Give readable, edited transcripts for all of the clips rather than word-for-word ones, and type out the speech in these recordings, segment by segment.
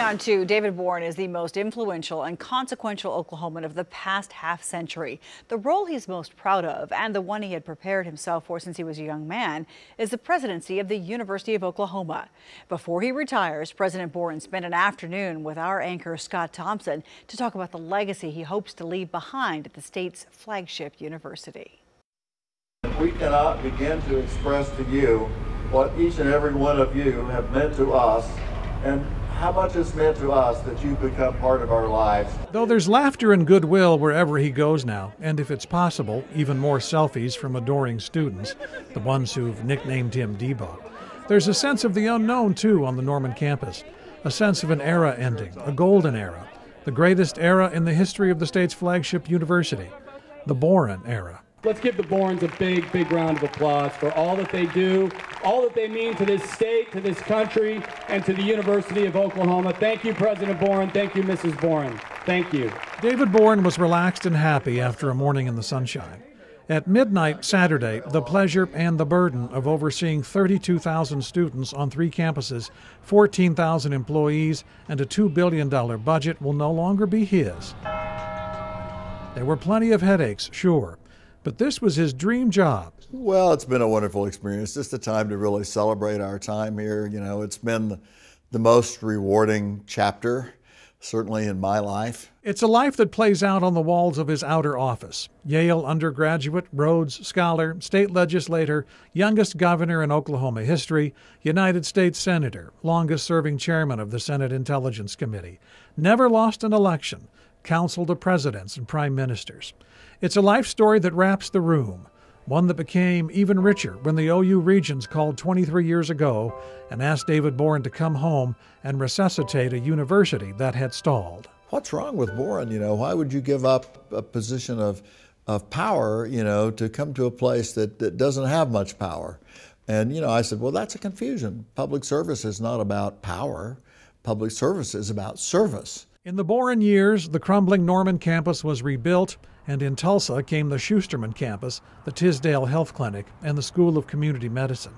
on to David Boren is the most influential and consequential Oklahoman of the past half century. The role he's most proud of, and the one he had prepared himself for since he was a young man, is the presidency of the University of Oklahoma. Before he retires, President Boren spent an afternoon with our anchor Scott Thompson to talk about the legacy he hopes to leave behind at the state's flagship university. We cannot begin to express to you what each and every one of you have meant to us, and how much it's meant to us that you've become part of our lives. Though there's laughter and goodwill wherever he goes now, and if it's possible, even more selfies from adoring students, the ones who've nicknamed him Debo. There's a sense of the unknown, too, on the Norman campus. A sense of an era ending, a golden era, the greatest era in the history of the state's flagship university, the Boren era. Let's give the Borens a big, big round of applause for all that they do, all that they mean to this state, to this country, and to the University of Oklahoma. Thank you, President Boren. Thank you, Mrs. Boren. Thank you. David Boren was relaxed and happy after a morning in the sunshine. At midnight Saturday, the pleasure and the burden of overseeing 32,000 students on 3 campuses, 14,000 employees, and a $2 billion budget will no longer be his. There were plenty of headaches, sure. But this was his dream job. Well, it's been a wonderful experience. Just a time to really celebrate our time here. You know, it's been the most rewarding chapter, certainly in my life. It's a life that plays out on the walls of his outer office. Yale undergraduate, Rhodes Scholar, state legislator, youngest governor in Oklahoma history, United States Senator, longest-serving chairman of the Senate Intelligence Committee. Never lost an election. Counsel to presidents and prime ministers. It's a life story that wraps the room, one that became even richer when the OU Regents called 23 years ago and asked David Boren to come home and resuscitate a university that had stalled. What's wrong with Boren? You know, why would you give up a position of power, you know, to come to a place that doesn't have much power? And, you know, I said, well, that's a confusion. Public service is not about power. Public service is about service. In the Boren years, the crumbling Norman campus was rebuilt, and in Tulsa came the Schusterman campus, the Tisdale Health Clinic, and the School of Community Medicine.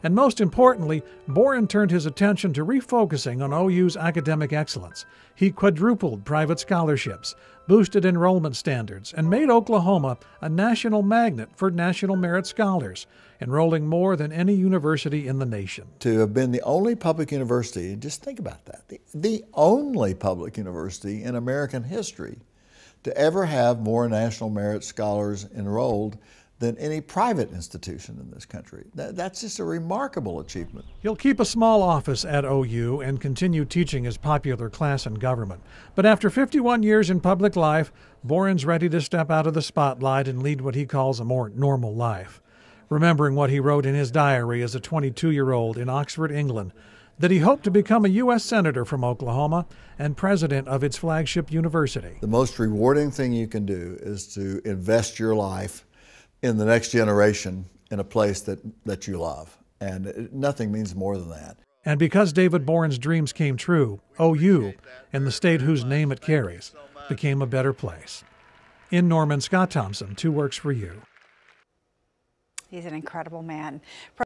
And most importantly, Boren turned his attention to refocusing on OU's academic excellence. He quadrupled private scholarships, boosted enrollment standards, and made Oklahoma a national magnet for national merit scholars, enrolling more than any university in the nation. To have been the only public university, just think about that, the only public university in American history to ever have more national merit scholars enrolled than any private institution in this country. That's just a remarkable achievement. He'll keep a small office at OU and continue teaching his popular class in government. But after 51 years in public life, Boren's ready to step out of the spotlight and lead what he calls a more normal life. Remembering what he wrote in his diary as a 22-year-old in Oxford, England, that he hoped to become a U.S. Senator from Oklahoma and president of its flagship university. The most rewarding thing you can do is to invest your life in the next generation in a place that you love. And nothing means more than that. And because David Boren's dreams came true, OU, and the state whose name it carries, became a better place. In Norman, Scott Thompson, 2 Works for You. He's an incredible man.